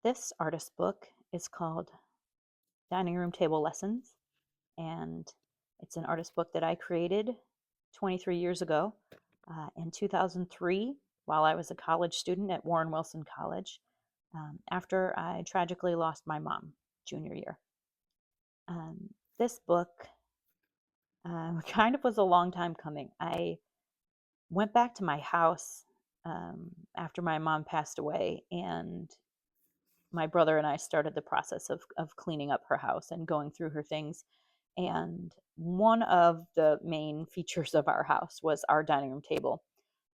This artist book is called Dining Room Table Lessons, and it's an artist book that I created 23 years ago in 2003 while I was a college student at Warren Wilson College after I tragically lost my mom junior year. This book kind of was a long time coming. I went back to my house after my mom passed away, and my brother and I started the process of cleaning up her house and going through her things. And one of the main features of our house was our dining room table,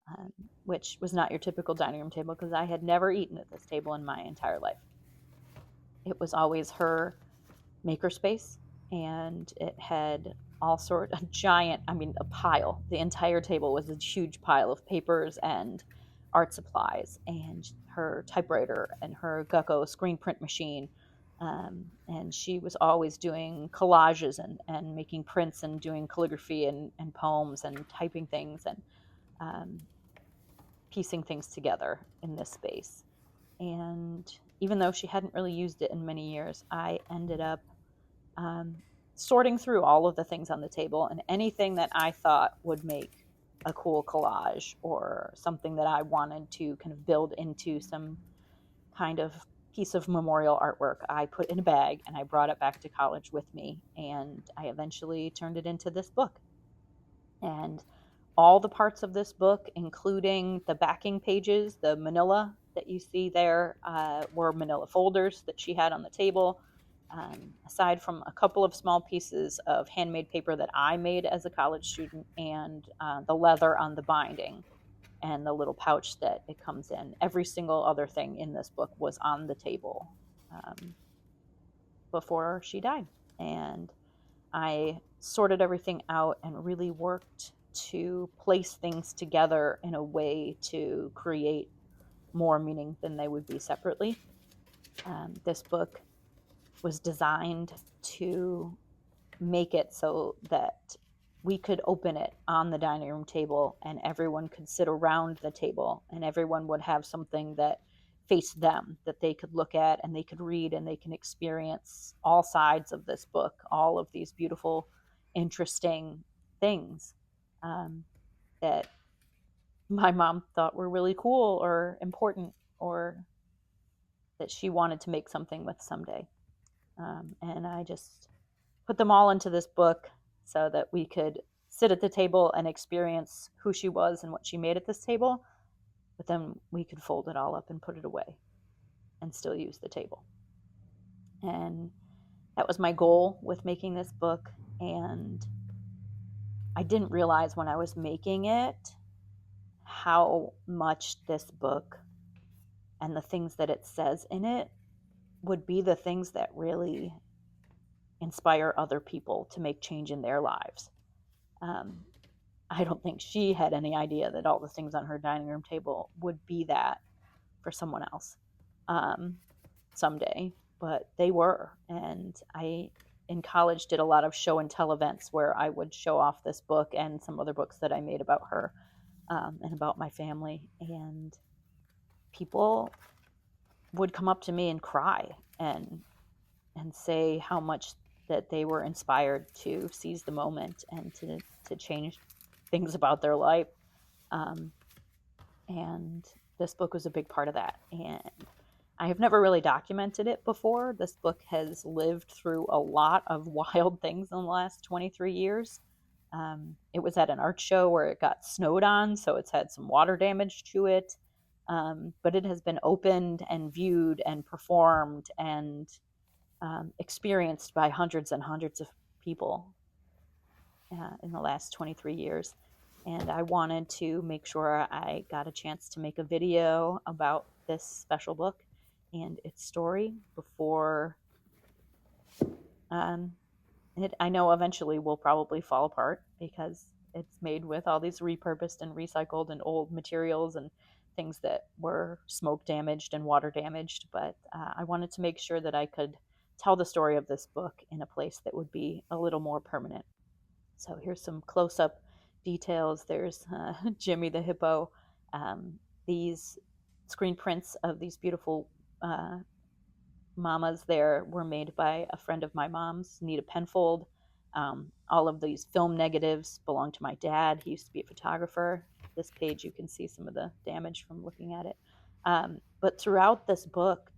um, which was not your typical dining room table because I had never eaten at this table in my entire life. It was always her makerspace, and it had all sort of giant, a pile. The entire table was a huge pile of papers and art supplies and her typewriter and her Gecko screen print machine. And she was always doing collages and making prints and doing calligraphy and poems and typing things and um, piecing things together in this space. And even though she hadn't really used it in many years, I ended up um, sorting through all of the things on the table and anything that I thought would make a cool collage or something that I wanted to kind of build into some kind of piece of memorial artwork, I put in a bag and I brought it back to college with me. And I eventually turned it into this book. And all the parts of this book, including the backing pages, the manila that you see there, were manila folders that she had on the table. Aside from a couple of small pieces of handmade paper that I made as a college student, and the leather on the binding and the little pouch that it comes in, every single other thing in this book was on the table um, before she died. And I sorted everything out and really worked to place things together in a way to create more meaning than they would be separately. This book was designed to make it so that we could open it on the dining room table and everyone could sit around the table and everyone would have something that faced them that they could look at and they could read and they can experience all sides of this book, all of these beautiful, interesting things that my mom thought were really cool or important or that she wanted to make something with someday. And I just put them all into this book so that we could sit at the table and experience who she was and what she made at this table, but then we could fold it all up and put it away and still use the table. And that was my goal with making this book. And I didn't realize when I was making it how much this book and the things that it says in it would be the things that really inspire other people to make change in their lives. Um, I don't think she had any idea that all the things on her dining room table would be that for someone else um, someday, but they were. And I, in college, did a lot of show and tell events where I would show off this book and some other books that I made about her and about my family. And people would come up to me and cry and say how much that they were inspired to seize the moment and to change things about their life. Um, and this book was a big part of that. And I have never really documented it before. This book has lived through a lot of wild things in the last 23 years. It was at an art show where it got snowed on, so it's had some water damage to it. But it has been opened and viewed and performed and experienced by hundreds and hundreds of people in the last 23 years. And I wanted to make sure I got a chance to make a video about this special book and its story before I know eventually will probably fall apart because it's made with all these repurposed and recycled and old materials and things that were smoke damaged and water damaged. But I wanted to make sure that I could tell the story of this book in a place that would be a little more permanent. So here's some close up details. There's Jimmy the hippo, these screen prints of these beautiful mamas there were made by a friend of my mom's, Nita Penfold. All of these film negatives belong to my dad. He used to be a photographer. This page, you can see some of the damage from looking at it. But throughout this book,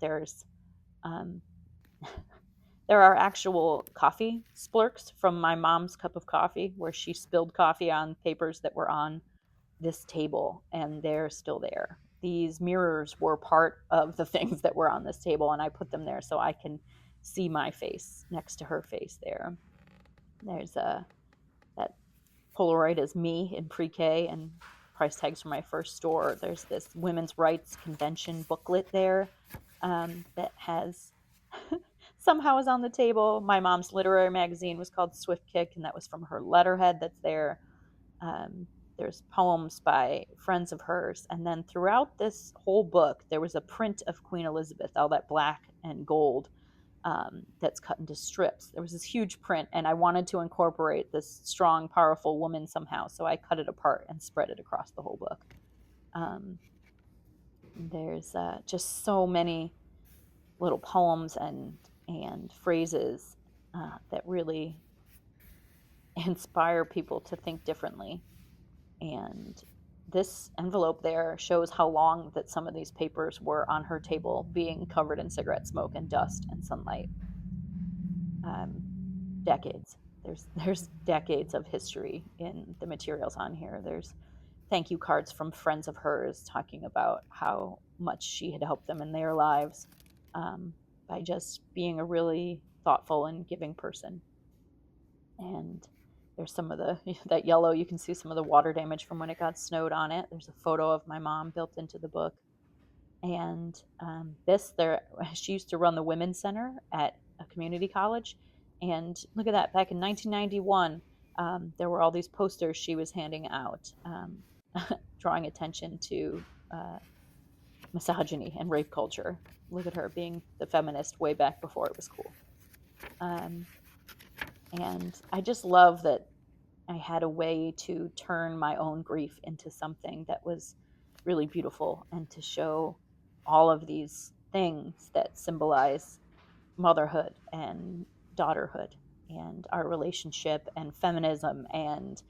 um, there are actual coffee splurks from my mom's cup of coffee, where she spilled coffee on papers that were on this table, and they're still there. These mirrors were part of the things that were on this table, and I put them there so I can see my face next to her face there. There's that Polaroid is me in pre-K and price tags for my first store. There's this women's rights convention booklet there that has somehow is on the table. My mom's literary magazine was called Swift Kick, and that was from her letterhead that's there. Um, there's poems by friends of hers. And then throughout this whole book, there was a print of Queen Elizabeth, all that black and gold that's cut into strips. There was this huge print, and I wanted to incorporate this strong, powerful woman somehow. So I cut it apart and spread it across the whole book. There's just so many little poems and phrases that really inspire people to think differently. And this envelope there shows how long that some of these papers were on her table, being covered in cigarette smoke and dust and sunlight. Decades. There's decades of history in the materials on here. There's thank you cards from friends of hers talking about how much she had helped them in their lives by just being a really thoughtful and giving person. And there's some of that yellow, you can see some of the water damage from when it got snowed on it. There's a photo of my mom built into the book. And she used to run the women's center at a community college. And look at that, back in 1991, there were all these posters she was handing out, drawing attention to misogyny and rape culture. Look at her being the feminist way back before it was cool. And I just love that I had a way to turn my own grief into something that was really beautiful, and to show all of these things that symbolize motherhood and daughterhood and our relationship and feminism and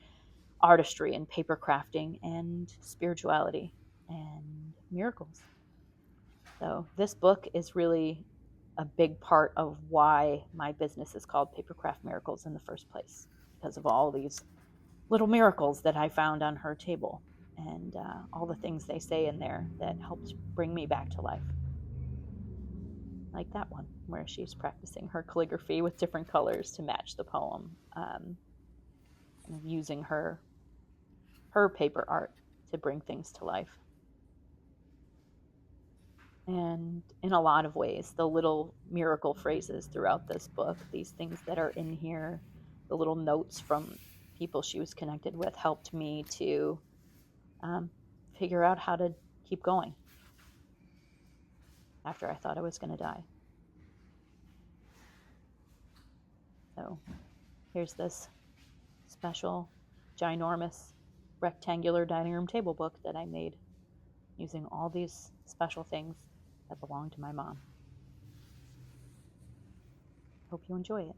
artistry and paper crafting and spirituality and miracles. So this book is really a big part of why my business is called Papercraft Miracles in the first place, because of all these little miracles that I found on her table, and all the things they say in there that helped bring me back to life. Like that one where she's practicing her calligraphy with different colors to match the poem, and using her paper art to bring things to life. And in a lot of ways, the little miracle phrases throughout this book, these things that are in here, the little notes from people she was connected with, helped me to figure out how to keep going after I thought I was going to die. So here's this special, ginormous, rectangular dining room table book that I made using all these special things that belong to my mom. Hope you enjoy it.